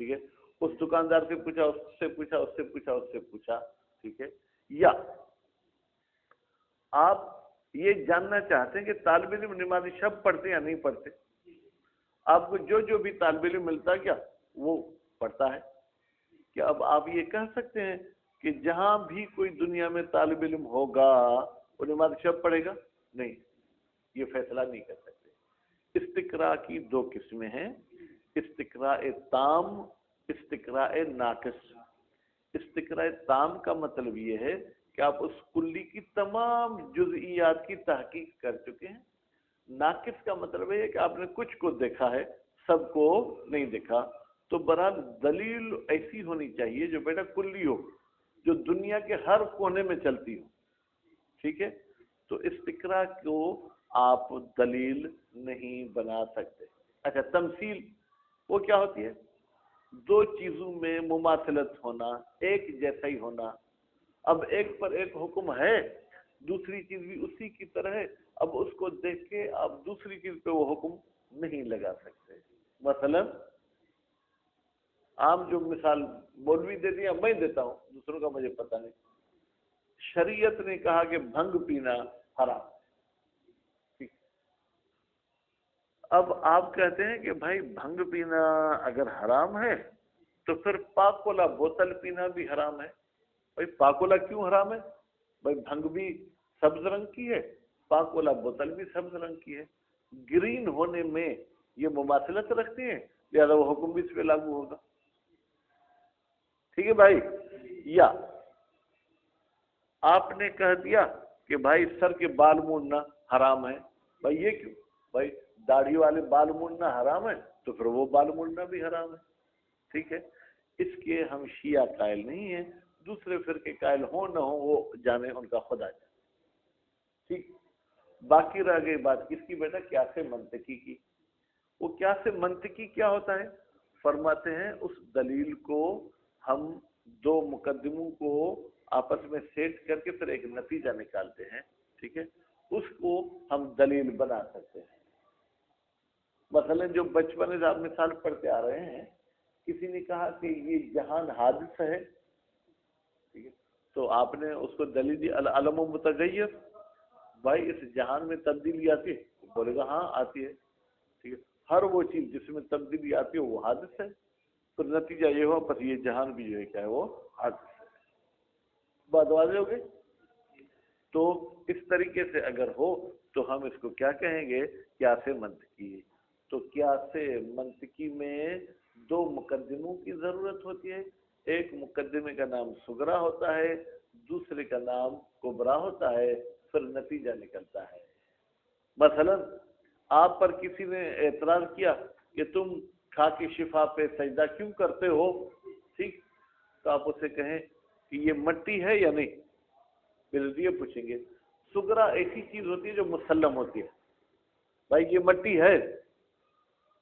ٹھیک ہے، اس دکاندار سے پوچھا، اس سے پوچھا، اس سے پوچھا، اس سے پوچھا، ٹھیک ہے، یا آپ یہ جاننا چاہتے ہیں کہ طالب علم نماز شب پڑھتے یا نہیں پڑھتے، آپ کو جو بھی طالب علم ملتا ہے کیا وہ پڑھتا ہے، کیا اب آپ یہ کہہ سکتے ہیں کہ جہاں بھی کوئی دنیا میں طالب علم ہوگا وہ نماز شب پڑھے گا؟ نہیں، یہ فیصلہ نہیں کر سکتے۔ استقراء کی دو قسمیں ہیں، استقراء تام، استقراء ناقص۔ استقراء تام کا مطلب یہ ہے کہ آپ اس کلی کی تمام جزئیات کی تحقیق کر چکے ہیں۔ ناقص کا مطلب ہے کہ آپ نے کچھ کو دیکھا ہے، سب کو نہیں دیکھا۔ تو برحال دلیل ایسی ہونی چاہیے جو بیٹا کلی ہو، جو دنیا کے ہر کونے میں چلتی ہو، ٹھیک ہے۔ تو استقراء کو آپ دلیل نہیں بنا سکتے۔ اچھا، تمثیل وہ کیا ہوتی ہے؟ دو چیزوں میں مماثلت ہونا، ایک جیسا ہی ہونا۔ اب ایک پر ایک حکم ہے، دوسری چیز بھی اسی کی طرح ہے، اب اس کو دیکھ کے آپ دوسری چیز پہ وہ حکم نہیں لگا سکتے۔ مثلا عام جو مثال مولوی دے دیا میں دیتا ہوں، دوسروں کا مجھے پتہ نہیں، شریعت نے کہا کہ بھنگ پینا حرام، ٹھیک، اب آپ کہتے ہیں کہ بھائی بھنگ پینا اگر حرام ہے تو پھر پاکولا بوتل پینا بھی حرام ہے۔ بھائی پاکولا کیوں حرام ہے؟ بھائی بھنگ بھی سبز رنگ کی ہے، پاکولا بوتل بھی سبز رنگ کی ہے، گرین ہونے میں یہ مماثلت رکھتے ہیں، لہذا وہ حکم بھی اس پہ لاگو ہوگا، ٹھیک ہے بھائی۔ یا آپ نے کہہ دیا کہ بھائی سر کے بال موننا حرام ہے، بھائی یہ کیوں؟ بھائی داڑھی والے بال موننا حرام ہے تو پھر وہ بال موننا بھی حرام ہے، ٹھیک ہے۔ اس کے ہم شیعہ قائل نہیں ہیں، دوسرے فرقے قائل ہوں نہ ہوں وہ جانے، ان کا خدا جانے، ٹھیک۔ باقی رہ گئی بات کس کی بیٹا؟ قیاس منطقی کی۔ وہ قیاس منطقی کیا ہوتا ہے؟ فرماتے ہیں اس دلیل کو ہم دو مقدموں کو آپس میں سیٹ کر کے پھر ایک نتیجہ نکالتے ہیں، ٹھیک ہے، اس کو ہم دلیل بنا سکتے ہیں۔ مثلا جو بچپن سے آپ مثال پڑھتے آ رہے ہیں، کسی نے کہا کہ یہ جہان حادث ہے، ٹھیک ہے، تو آپ نے اس کو دلیل دی العلم متغیر، بھائی اس جہان میں تبدیلی آتی ہے؟ بولے گا ہاں آتی ہے، ٹھیک ہے، ہر وہ چیز جس میں تبدیلی آتی ہے وہ حادث ہے، تو نتیجہ یہ ہوا پس یہ جہان بھی جو ہے کیا ہے وہ حادث ہے۔ بات واضح ہو گئی؟ تو اس طریقے سے اگر ہو تو ہم اس کو کیا کہیں گے؟ قیاس منطقی۔ تو قیاس منطقی میں دو مقدموں کی ضرورت ہوتی ہے، ایک مقدمے کا نام صغرا ہوتا ہے، دوسرے کا نام کبرا ہوتا ہے، پھر نتیجہ نکلتا ہے۔ مثلا آپ پر کسی نے اعتراض کیا کہ تم خاک شفا پہ سجدہ کیوں کرتے ہو، ٹھیک، تو آپ اسے کہیں کہ یہ مٹی ہے یا نہیں، پھر یہ پوچھیں گے۔ صغرا ایسی چیز ہوتی ہے جو مسلم ہوتی ہے، بھائی یہ مٹی ہے،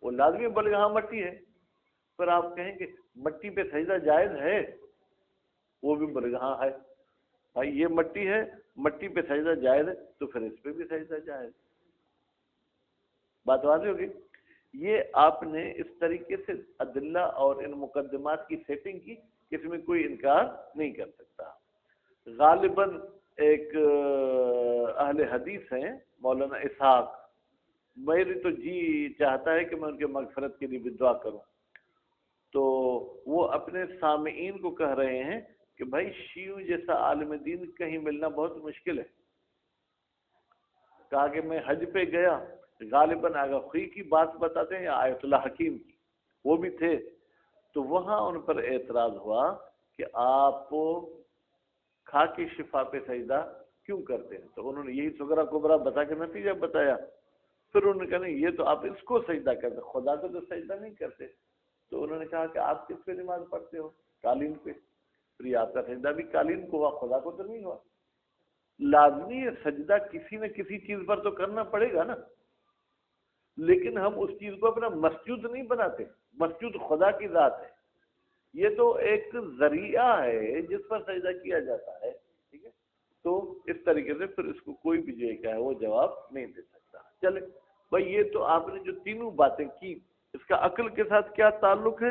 وہ لازمی بولے گا ہاں مٹی ہے، پھر آپ کہیں گے مٹی پہ سجدہ جائز ہے، وہ بھی بولے گا ہاں ہے، بھائی یہ مٹی ہے، مٹی پہ سجدہ جائز ہے تو پھر اس پہ بھی سجدہ جائز۔ بات واضح ہوگی؟ یہ آپ نے اس طریقے سے ادلہ اور ان مقدمات کی سیٹنگ کی کہ اس میں کوئی انکار نہیں کر سکتا۔ غالباً ایک اہل حدیث ہیں مولانا اسحاق، میری تو جی چاہتا ہے کہ میں ان کے مغفرت کے لیے بھی دعا کروں، تو وہ اپنے سامعین کو کہہ رہے ہیں کہ بھائی شیعوں جیسا عالم دین کہیں ملنا بہت مشکل ہے۔ کہا کہ میں حج پہ گیا، غالباً آغا خوئی کی بات بتاتے ہیں یا آیت اللہ حکیم کی، وہ بھی تھے، تو وہاں ان پر اعتراض ہوا کہ آپ خاک شفا پہ سجدہ کیوں کرتے ہیں، تو انہوں نے یہی صغرا کبرا بتا کے نتیجہ بتایا۔ پھر انہوں نے کہا نہیں یہ تو آپ اس کو سجدہ کرتے، خدا کو تو سجدہ نہیں کرتے، تو انہوں نے کہا کہ آپ کس پہ نماز پڑھتے ہو؟ قالین پہ، پھر یہ آپ کا سجدہ بھی قالین کو ہوا، خدا کو تو نہیں ہوا۔ لازمی ہے سجدہ کسی نہ کسی چیز پر تو کرنا پڑے گا نا، لیکن ہم اس چیز کو اپنا مسجد نہیں بناتے، مسجد خدا کی ذات ہے، یہ تو ایک ذریعہ ہے جس پر سجدہ کیا جاتا ہے، ٹھیک ہے۔ تو اس طریقے سے پھر اس کو کوئی بھی جو ہے وہ جواب نہیں دے سکتا۔ چلے بھائی، یہ تو آپ نے جو تینوں باتیں کی، اس کا عقل کے ساتھ کیا تعلق ہے؟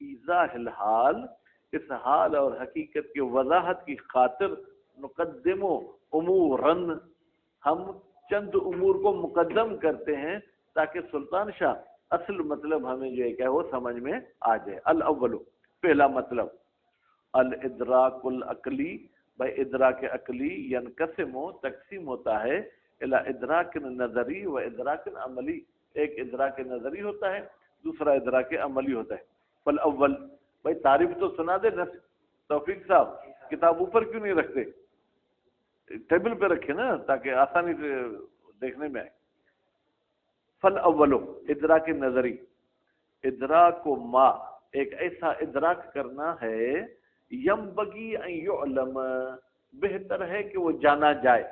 ایضاح الحال، اس حال اور حقیقت کی وضاحت کی خاطر نقدم اموراً، ہم چند امور کو مقدم کرتے ہیں تاکہ سلطان شاہ اصل مطلب ہمیں جو ہے وہ سمجھ میں آ جائے۔ الاول، پہلا مطلب، الادراک العقلی، بھائی ادراک عقلی ینقسم، تقسیم ہوتا ہے، الی ادراک نظری و ادراک عملی، ایک ادراک نظری ہوتا ہے، دوسرا ادراک عملی ہوتا ہے۔ فالاول، بھائی تعریف تو سنا دے نا توفیق صاحب، کتاب اوپر کیوں نہیں رکھتے؟ ٹیبل پہ رکھے نا تاکہ آسانی سے دیکھنے میں آئے۔ فالاول، ادراک نظری، ادراک و ما، ایک ایسا ادراک کرنا ہے، ینبغی ان یعلم، بہتر ہے کہ وہ جانا جائے،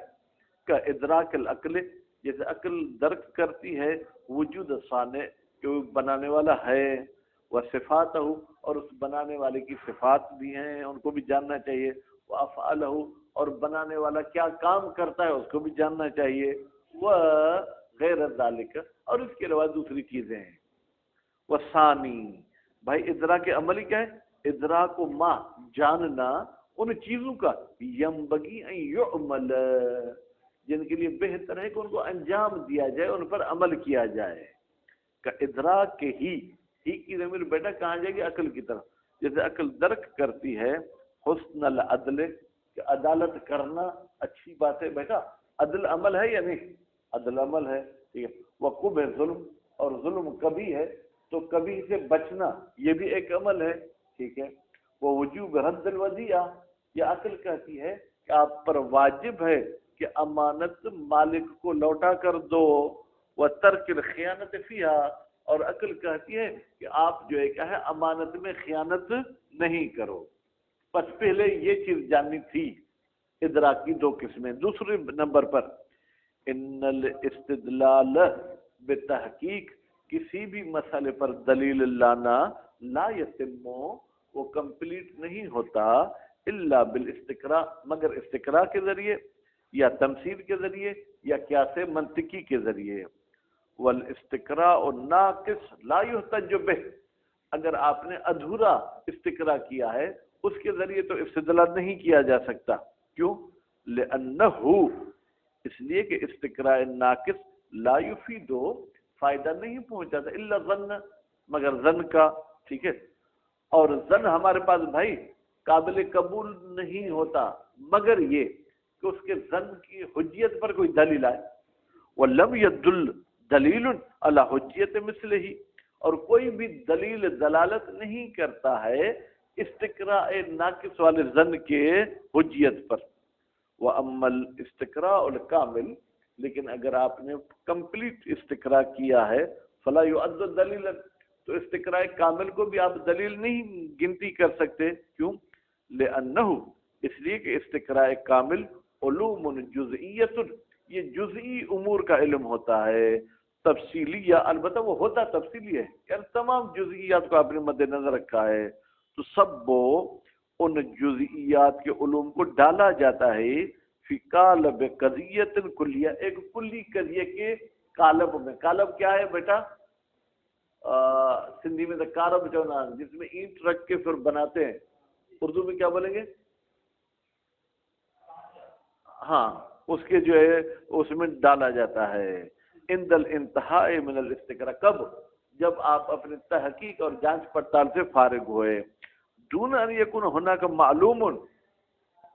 کا ادراک العقل، جیسے عقل درک کرتی ہے وجود صانع، کہ وہ بنانے والا ہے، وہ صفاتہ، اور اس بنانے والے کی صفات بھی ہیں ان کو بھی جاننا چاہیے، وہ افعالہ، اور بنانے والا کیا کام کرتا ہے اس کو بھی جاننا چاہیے، وہ غیر ذالک، اور اس کے علاوہ دوسری چیزیں ہیں۔ وہ ثانی، بھائی ادراک عملی کیا ہے؟ ادراک و ما، جاننا ان چیزوں کا، ینبغی ان یعمل، جن کے لیے بہتر ہے کہ ان کو انجام دیا جائے، ان پر عمل کیا جائے، کا ادراک کے ہی کی ضمیر بیٹا کہاں جائے گی؟ عقل کی طرف۔ جیسے عقل درک کرتی ہے حسن العدل، کہ عدالت کرنا اچھی بات ہے بیٹا، عدل عمل ہے یا نہیں؟ عدل عمل ہے، ٹھیک ہے۔ وقوب ہے ظلم، اور ظلم کبھی ہے تو کبھی سے بچنا یہ بھی ایک عمل ہے، ٹھیک ہے۔ وہ وجوب رد الودیعہ، یہ عقل کہتی ہے کہ آپ پر واجب ہے کہ امانت مالک کو لوٹا کر دو، وہ ترک الخیانت فیہا، اور عقل کہتی ہے کہ آپ جو ہے کیا ہے امانت میں خیانت نہیں کرو۔ بس پہلے یہ چیز جاننی تھی۔ ادراک کی دو قسمیں۔ دوسرے نمبر پر، ان الاستدلال بتحقیق، کسی بھی مسئلے پر دلیل لانا، لا یتم، وہ کمپلیٹ نہیں ہوتا، الا بالاستقراء، مگر استقراء کے ذریعے، یا تمثیل کے ذریعے، یا قیاس منطقی کے ذریعے۔ والاستقراء ناقص لا یحتج بہ، اگر آپ نے ادھورا استقراء کیا ہے اس کے ذریعے تو استدلال نہیں کیا جا سکتا۔ کیوں؟ لأنہ، اس لیے کہ استقراء ناقص لا یفید، فائدہ نہیں پہنچاتا، الا ظن، مگر ظن کا، ٹھیک ہے۔ اور ظن ہمارے پاس بھائی قابل قبول نہیں ہوتا مگر یہ کہ اس کے ظن کی حجیت پر کوئی دلیل آئے۔ وَلَمْ يَدُلْ دلیل علی حجیت مثلہ، اور کوئی بھی دلیل دلالت نہیں کرتا ہے استقراء ناقص والے ظن کے حجیت پر۔ وَأَمَّا الْإِسْتِقْرَاءُ الْكَامِلُ، لیکن اگر آپ نے کمپلیٹ استقراء کیا ہے، فلا يعد دلیلا، تو استقراء کامل کو بھی آپ دلیل نہیں گنتی کر سکتے۔ کیوں؟ لأنہ، اس لیے کہ استقراء کامل علوم جزئیت، یہ جزئی امور کا علم ہوتا ہے، تفصیلی، یا البتہ وہ ہوتا تفصیلی ہے، یعنی تمام جزئیات کو آپ نے مد نظر رکھا ہے، تو سب ان جزئیات کے علوم کو ڈالا جاتا ہے فی قالب قضیت کلیہ، ایک کلی قضیے کے قالب میں۔ قالب کیا ہے بیٹا؟ سندھی میں تو کارب جو نا، جس میں اینٹ رکھ کے پھر بناتے ہیں، اردو میں کیا بولیں گے؟ ہاں، اس کے جو ہے اس میں ڈالا جاتا ہے۔ عند الانتہاء من الاستقراء، کب؟ جب آپ اپنے تحقیق اور جانچ پڑتال سے فارغ ہوئے۔ دون ان یکون ہناک معلوم،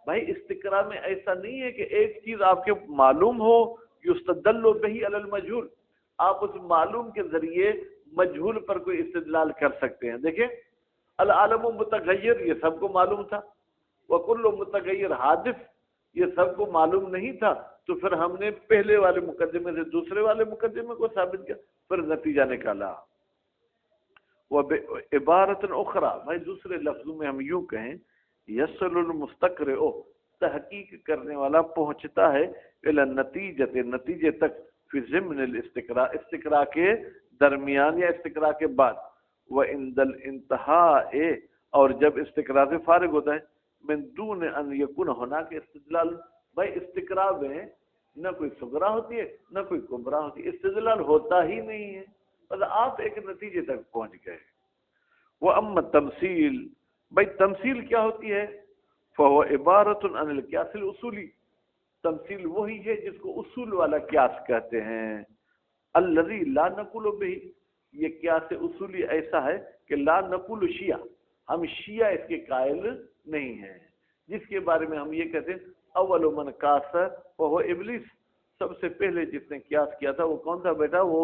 بھائی استقراء میں ایسا نہیں ہے کہ ایک چیز آپ کے معلوم ہو، یستدل بہ علی المجہول، آپ اس معلوم کے ذریعے مجہول پر کوئی استدلال کر سکتے ہیں۔ دیکھیں، العالم متغیر، یہ سب کو معلوم تھا، وکل متغیر حادث، یہ سب کو معلوم نہیں تھا، تو پھر ہم نے پہلے والے مقدمے سے دوسرے والے مقدمے کو ثابت کیا، پھر نتیجہ نکالا۔ عبارت اخرى، بھائی دوسرے لفظوں میں ہم یوں کہیں، یصل المستقرئ، تحقیق کرنے والا پہنچتا ہے الی النتیجۃ، نتیجے تک، فی ضمن الاستقراء، استقراء کے درمیان یا استقراء کے بعد، وعند الانتہاء، اور جب استقراء سے فارغ ہوتا ہے، من دون ان یکون ہناک استدلال، بھائی استقراء میں نہ کوئی صغرا ہوتی ہے نہ کوئی کبرا ہوتی ہے، استدلال ہوتا ہی نہیں ہے، بس آپ ایک نتیجے تک پہنچ گئے۔ وہ اما تمثیل، بھائی تمثیل کیا ہوتی ہے؟ فہو عبارت عن القیاس الاصولی، تمثیل وہی ہے جس کو اصول والا قیاس کہتے ہیں. الذی لا نقول به، یہ قیاس اصولی ایسا ہے کہ لا نقول شیعہ، ہم شیعہ اس کے قائل نہیں ہیں، جس کے بارے میں ہم یہ کہتے ہیں اول من قاس وهو ابلیس، سب سے پہلے جس نے قیاس کیا تھا وہ کون تھا بیٹا؟ وہ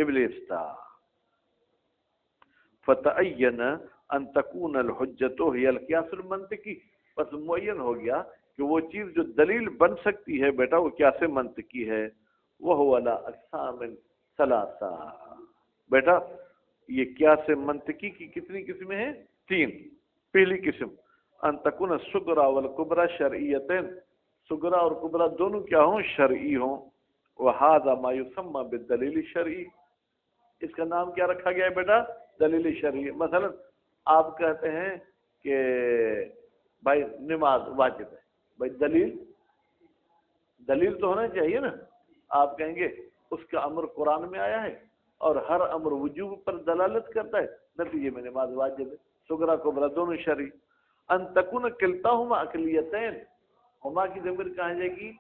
ابلیس تھا. فتعین ان تکون الحجت هي القیاس المنطقی، بس معین ہو گیا کہ وہ چیز جو دلیل بن سکتی ہے بیٹا وہ قیاس منطقی ہے. وهو على اقسام ثلاثہ، بیٹا یہ قیاس منطقی کی کتنی قسمیں ہیں؟ 3. پہلی قسم ان تکون الصغرى والکبریٰ شرعیتین، صغرا اور کبریٰ دونوں کیا ہوں؟ شرعی ہوں. وہذا ما یسمى بالدلیل الشرعی، اس کا نام کیا رکھا گیا ہے بیٹا؟ دلیل شرعی. مثلا آپ کہتے ہیں کہ بھائی نماز واجب ہے، بھائی دلیل تو ہونا چاہیے نا. آپ کہیں گے اس کا امر قرآن میں آیا ہے اور ہر امر وجوب پر دلالت کرتا ہے، نتیجے میں نماز واجب ہے. صغرا کبریٰ دونوں شرعی. ان تکون کلتاہما عقلیتین، ہما کی ضمیر کہاں جائے گی؟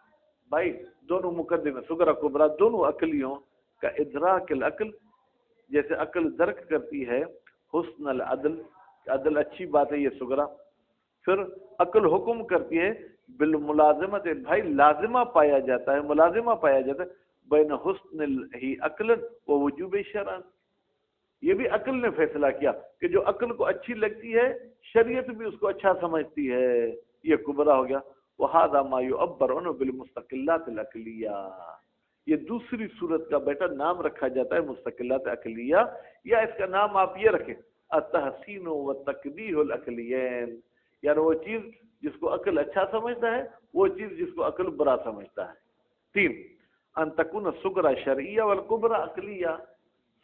بھائی دونوں مقدمے صغرا کبریٰ دونوں عقلی ہوں. کا ادراک العقل، جیسے عقل درک کرتی ہے حسن العدل، عدل اچھی بات ہے یہ صغرا. پھر عقل حکم کرتی ہے بالملازمت، بھائی لازمہ پایا جاتا ہے، ملازمہ پایا جاتا ہے بین حسن ہی عقل و وجوب شرعن. یہ بھی عقل نے فیصلہ کیا کہ جو عقل کو اچھی لگتی ہے شریعت بھی اس کو اچھا سمجھتی ہے، یہ کبریٰ ہو گیا. وہذا ما یعبر عنہ بالمستقلات العقلیہ، یہ دوسری صورت کا بیٹا نام رکھا جاتا ہے مستقلات عقلیہ، یا اس کا نام آپ یہ رکھیں التحسین والتقبیح العقلیین، یعنی وہ چیز جس کو عقل اچھا سمجھتا ہے، وہ چیز جس کو عقل برا سمجھتا ہے. 3 ان تکون الصغرى شرعیہ والکبریٰ عقلیہ،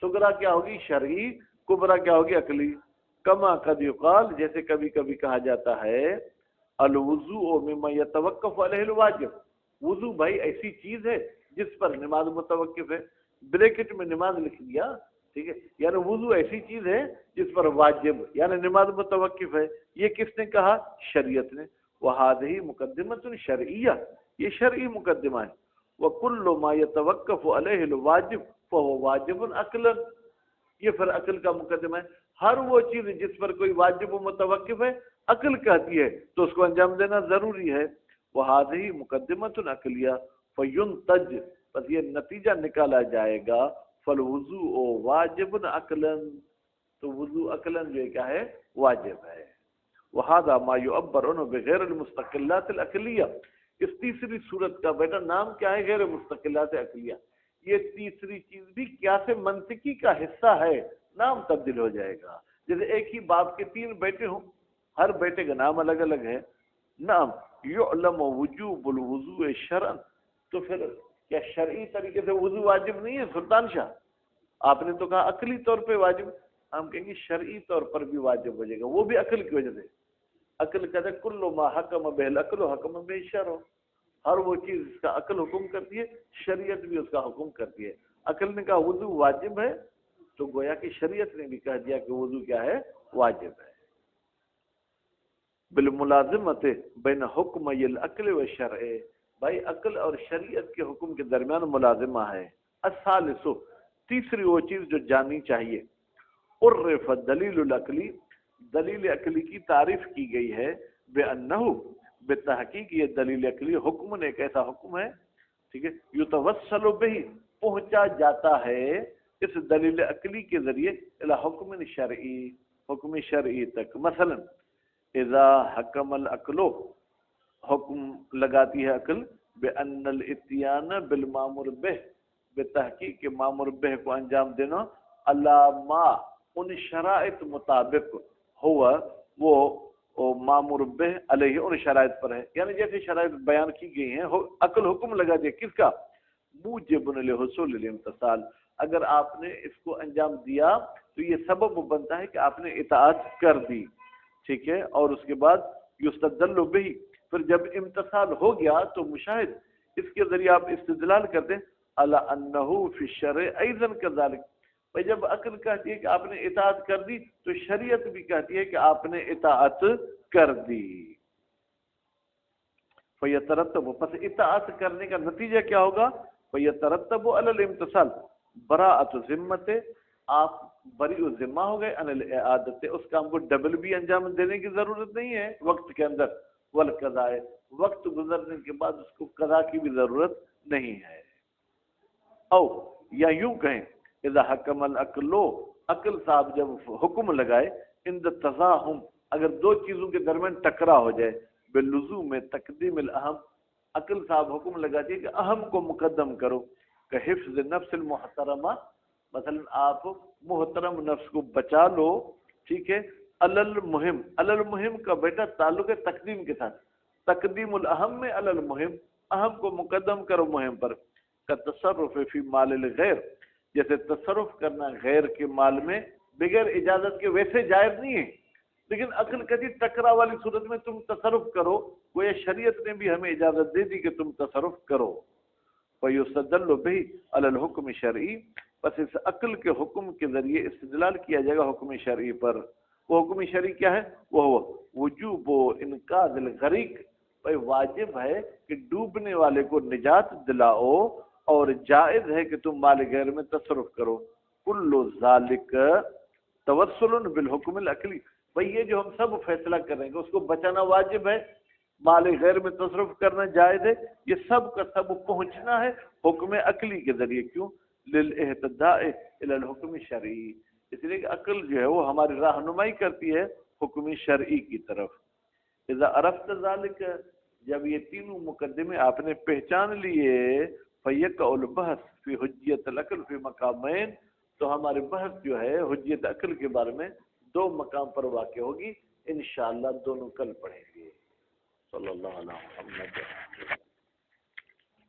صغرا کیا ہوگی؟ شرعی، کبریٰ کیا ہوگی؟ عقلی. کما قد یقال، جیسے کبھی کبھی کہا جاتا ہے الوضوء مما یتوقف علیہ الواجب، وضو بھائی ایسی چیز ہے جس پر نماز متوقف ہے، بریکٹ میں نماز لکھ دیا، ٹھیک ہے، یعنی وضو ایسی چیز ہے جس پر واجب یعنی نماز متوقف ہے. یہ کس نے کہا؟ شریعت نے. وہذہ مقدمۃ شرعیہ، یہ شرعی مقدمہ ہے. وکل ما یتوقف علیہ الواجب فهو واجب عقلا، یہ پھر عقل کا مقدمہ ہے. ہر وہ چیز جس پر کوئی واجب و متوقف ہے عقل کہتی ہے تو اس کو انجام دینا ضروری ہے. وہذہ مقدمۃ عقلیہ فینتج، بس یہ نتیجہ نکالا جائے گا فالوضوء واجب عقلا، تو وضو عقلا جو کیا ہے؟ واجب ہے. وہذا ما یعبر عنہ بغیر المستقلات العقلیہ، اس تیسری صورت کا بیٹا نام کیا ہے؟ غیر مستقلات عقلیہ. یہ تیسری چیز بھی قیاس منطقی کا حصہ ہے، نام تبدیل ہو جائے گا. جیسے ایک ہی باپ کے 3 بیٹے ہوں، ہر بیٹے کا نام الگ الگ ہے. نام یعلم وجوب الوضوء شرعا، تو پھر کیا شرعی طریقے سے وضو واجب نہیں ہے؟ سلطان شاہ آپ نے تو کہا عقلی طور پہ واجب، ہم کہیں گے شرعی طور پر بھی واجب ہو جائے گا، وہ بھی عقل کی وجہ سے. عقل کہتے ہیں کل ما حکم بہ العقل حکم بہ الشرع، ہر وہ چیز اس کا عقل حکم کرتی ہے شریعت بھی اس کا حکم کرتی ہے. عقل نے کہا وضو واجب ہے تو گویا کہ شریعت نے بھی کہہ دیا کہ وضو کیا ہے؟ واجب ہے. بالملازمت بین حکم العقل و شرع، بھائی عقل اور شریعت کے حکم کے درمیان ملازمہ ہے. الثالث، تیسری وہ چیز جو جاننی چاہیے، عرف دلیل العقلی، دلیل عقلی کی تعریف کی گئی ہے بأنہ، بتحقیق یہ دلیل عقلی حکم ایک ایسا حکم ہے، ٹھیک ہے، یتوسل بہ، پہنچا جاتا ہے اس دلیل عقلی کے ذریعے الی حکم شرعی، حکم شرعی تک. مثلا اذا حکم العقل، حکم لگاتی ہے عقل بأن الاتیان بالمامور بہ، بتحقیق کے مامور بہ کو انجام دینا، علامہ ان شرائط مطابق ہوا وہ مامور بہ علیہ ان شرائط پر ہے، یعنی جیسے شرائط بیان کی گئی ہیں عقل حکم لگا دیا کس کا؟ موجب لحصول الامتثال، اگر آپ نے اس کو انجام دیا تو یہ سبب بنتا ہے کہ آپ نے اطاعت کر دی، ٹھیک ہے. اور اس کے بعد یستدل بہ، پھر جب امتثال ہو گیا تو مشاہد اس کے ذریعے آپ استدلال کرتے ہیں علی انہ فی الشرع ایضا کذالک، بھائی جب عقل کہتی ہے کہ آپ نے اطاعت کر دی تو شریعت بھی کہتی ہے کہ آپ نے اطاعت کر دی. فَيَتَرَتَّبُ پس اطاعت کرنے کا نتیجہ کیا ہوگا؟ فَيَتَرَتَّبُ عَلَى الْإِمْتِثَالِ براءۃ ذمت آپ بری ذمہ ہو گئے عن العادت اس کام کو ڈبل بھی انجام دینے کی ضرورت نہیں ہے وقت کے اندر والقضاء وقت گزرنے کے بعد اس کو قضا کی بھی ضرورت نہیں ہے. او یا یوں کہیں اذا حکم العقل عقل صاحب جب حکم لگائے عند تزاحم اگر دو چیزوں کے درمیان ٹکرا ہو جائے باللزوم میں تقدیم الاہم عقل صاحب حکم لگاتی ہے کہ اہم کو مقدم کرو کہ حفظ نفس المحترمہ مثلا آپ محترم نفس کو بچا لو ٹھیک ہے المہم کا بیٹا تعلق ہے تقدیم کے ساتھ تقدیم الاہم میں المہم اہم کو مقدم کرو مہم پر کا تصرف فی مال الغیر جیسے تصرف کرنا غیر کے مال میں بغیر اجازت کے ویسے جائز نہیں ہے لیکن عقل کہتی ٹکرا والی صورت میں تم تصرف کرو وہ شریعت نے بھی ہمیں اجازت دے دی کہ تم تصرف کرو. فَيُسْتَدَلُّ بِهِ عَلَى الْحُكْمِ شرعی بس اس عقل کے حکم کے ذریعے استدلال کیا جائے گا حکم شرعی پر. وہ حکم شرعی کیا ہے؟ وہ وجوب انقاذ الغریق بھائی واجب ہے کہ ڈوبنے والے کو نجات دلاؤ اور جائز ہے کہ تم مال غیر میں تصرف کرو. کل ذالک توسل بالحکم العقلی بھائی یہ جو ہم سب فیصلہ کریں گے اس کو بچانا واجب ہے مال غیر میں تصرف کرنا جائز ہے یہ سب کا سب پہنچنا ہے حکم عقلی کے ذریعے. کیوں؟ للاہتداء الی الحکم شرعی اس لیے کہ عقل جو ہے وہ ہماری رہنمائی کرتی ہے حکم شرعی کی طرف. اذا عرفت ذلك جب یہ تینوں مقدمے آپ نے پہچان لیے فیقع البحث فی حجیت العقل فی مقامین تو ہمارے بحث جو ہے حجیت عقل کے بارے میں دو مقام پر واقع ہوگی انشاءاللہ دونوں کل پڑھیں گے. صلی اللہ علیہ وسلم.